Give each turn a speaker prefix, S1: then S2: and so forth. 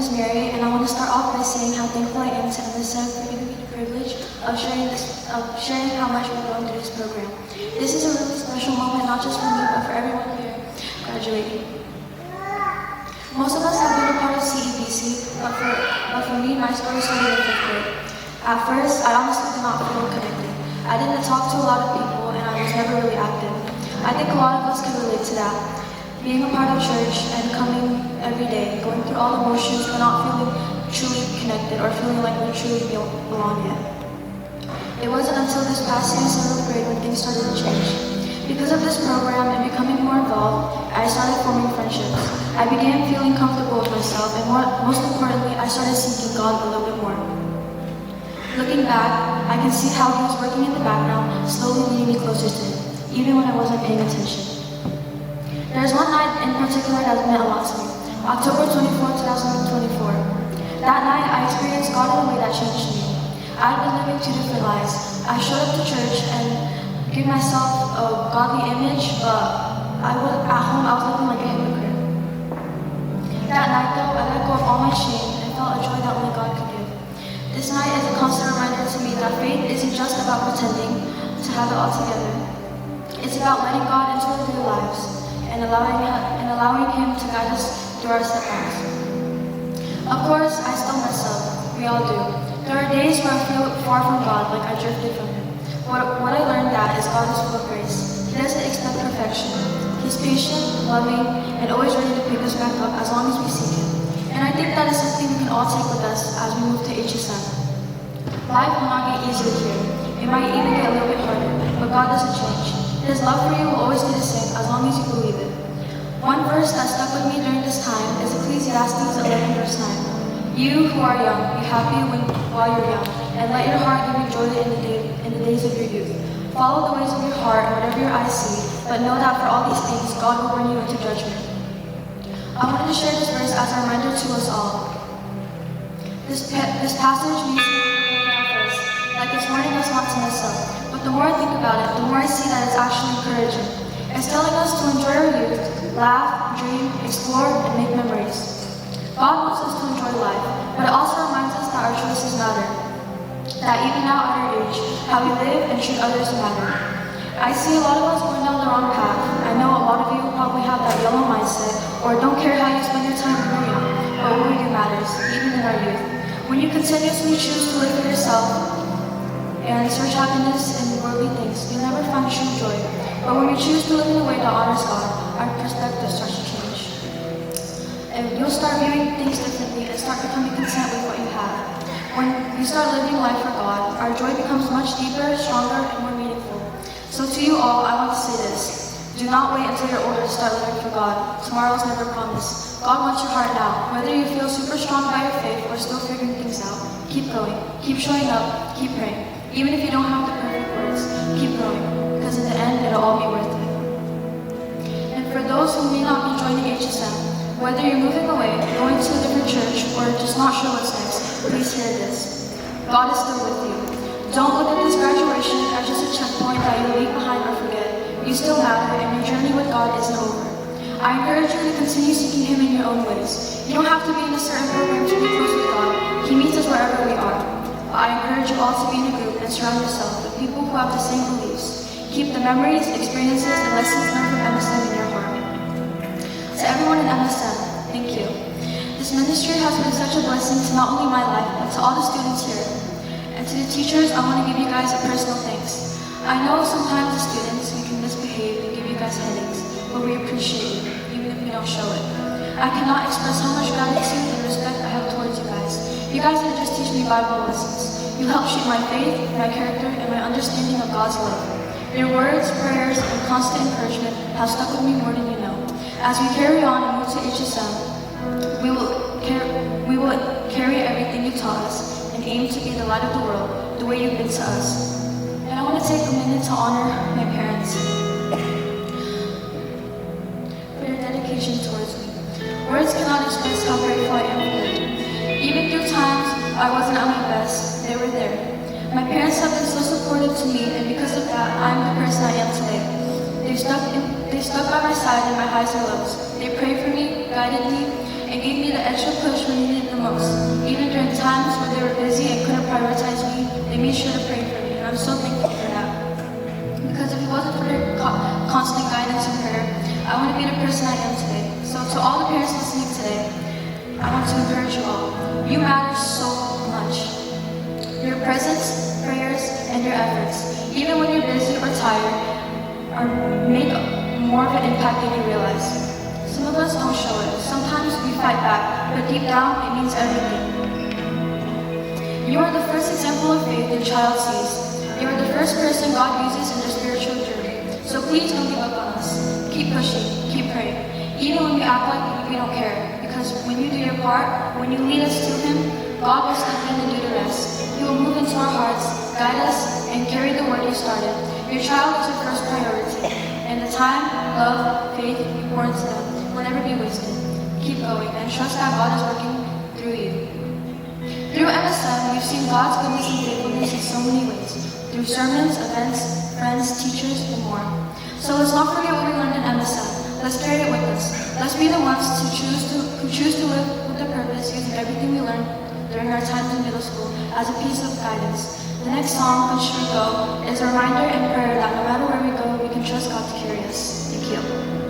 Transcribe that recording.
S1: is Mary, and I want to start off by saying how thankful I am to MSM for giving me the privilege of sharing how much we're going through this program. This is a really special moment, not just for me, but for everyone here graduating. Most of us have been a part of CEBC, but for me, my story started in 5th grade. At first, I honestly did not feel connected. I didn't talk to a lot of people, and I was never really active. I think a lot of us can relate to that. Being a part of church and coming every day, going through all the motions, but not feeling truly connected or feeling like we truly belong yet. It wasn't until this past year, 7th grade, when things started to change. Because of this program and becoming more involved, I started forming friendships. I began feeling comfortable with myself, and most importantly, I started seeking God a little bit more. Looking back, I can see how He was working in the background, slowly leading me closer to Him, even when I wasn't paying attention. There's one night in particular that meant a lot to me. October 24, 2024. That night, I experienced God in a way that changed me. I had been living 2 different lives. I showed up to church and gave myself a godly image, but at home I was looking like a hypocrite. That night though, I let go of all my shame and felt a joy that only God could give. This night is a constant reminder to me that faith isn't just about pretending to have it all together. It's about letting God into our real lives and allowing Him to guide us through our setbacks. Of course, I still mess up. We all do. There are days where I feel far from God, like I drifted from Him. What I learned that is God is full of grace. He doesn't expect perfection. He's patient, loving, and always ready to pick us back up as long as we seek Him. And I think that is something we can all take with us as we move to HSM. Life will not get easier here. It might even get a little bit harder, but God doesn't change. His love for you will always be the same as long as you believe it. One verse that stuck with me during this time is Ecclesiastes 11 verse 9. You who are young, be happy while you're young, and let your heart give you joy in the days of your youth. Follow the ways of your heart and whatever your eyes see, but know that for all these things, God will bring you into judgment. I wanted to share this verse as a reminder to us all. This passage means like it's warning us not to mess up. But the more I think about it, the more I see that it's actually encouraging. It's telling us to enjoy our youth, laugh, dream, explore, and make memories. God wants us to enjoy life, but it also reminds us that our choices matter. That even now at our age, how we live and treat others matter. I see a lot of us going down the wrong path. I know a lot of you probably have that yellow mindset, or don't care how you spend your time when you're young, but what we do matters, even in our youth. When you continuously choose to live for yourself, and search happiness in worldly things, you'll never find true joy. But when we choose to live in a way that honors God, our perspective starts to change. And you'll start viewing things differently and start becoming content with what you have. When we start living life for God, our joy becomes much deeper, stronger, and more meaningful. So to you all, I want to say this. Do not wait until you're older to start living for God. Tomorrow is never promised. God wants your heart now. Whether you feel super strong by your faith or still figuring things out, keep going, keep showing up, keep praying. Even if you don't have the perfect words, keep going, because in the end, it'll all be worth it. And for those who may not be joining HSM, whether you're moving away, going to a different church, or just not sure what's next, please hear this. God is still with you. Don't look at this graduation as just a checkpoint that you'll leave behind or forget. You still matter, and your journey with God isn't over. I encourage you to continue seeking Him in your own ways. You don't have to be in a certain program to be close with God. He meets us wherever we are. I encourage you all to be in a group and surround yourself with people who have the same beliefs. Keep the memories, experiences, and lessons learned from MSM in your heart. To everyone in MSM, thank you. This ministry has been such a blessing to not only my life, but to all the students here. And to the teachers, I want to give you guys a personal thanks. I know sometimes as students, we can misbehave and give you guys headaches, but we appreciate you, even if we don't show it. I cannot express how much gratitude and respect I have towards you guys. You guys didn't just teach me Bible lessons. You helped shape my faith, my character, and my understanding of God's love. Your words, prayers, and constant encouragement have stuck with me more than you know. As we carry on and move to HSM, we will carry everything you taught us and aim to be the light of the world the way you've been to us. And I want to take a minute to honor my parents for their dedication towards me. Words cannot express how grateful I am for them. Even through times I wasn't at my best, they were there. My parents have been so supportive to me, and because of that, I'm the person I am today. They stuck by my side in my highs and lows. They prayed for me, guided me, and gave me the extra push when needed the busy and couldn't prioritize me, they made sure to pray for me, and I'm so thankful for that. Because if it wasn't for their constant guidance and prayer, I wouldn't be the person I am today. So to all the parents listening today, I want to encourage you all. You matter so much. Your presence, prayers, and your efforts, even when you're busy or tired, make more of an impact than you realize. Some of us don't show it. Sometimes we fight back, but deep down, it means everything. You are the first example of faith your child sees. You are the first person God uses in their spiritual journey. So please don't give up on us. Keep pushing, keep praying, even when we act like we don't care. Because when you do your part, when you lead us to Him, God will step in and do the rest. He will move into our hearts, guide us, and carry the word you started. Your child is your first priority, and the time, love, faith you pour into them will never be wasted. Keep going and trust that God is working through you. Through MSM, we've seen God's goodness and faithfulness in so many ways. Through sermons, events, friends, teachers, and more. So let's not forget what we learned in MSM. Let's carry it with us. Let's be the ones who choose to live with a purpose, using everything we learned during our times in middle school as a piece of guidance. The next song, Which Should We Go, is a reminder and prayer that no matter where we go, we can trust God to carry us. Thank you.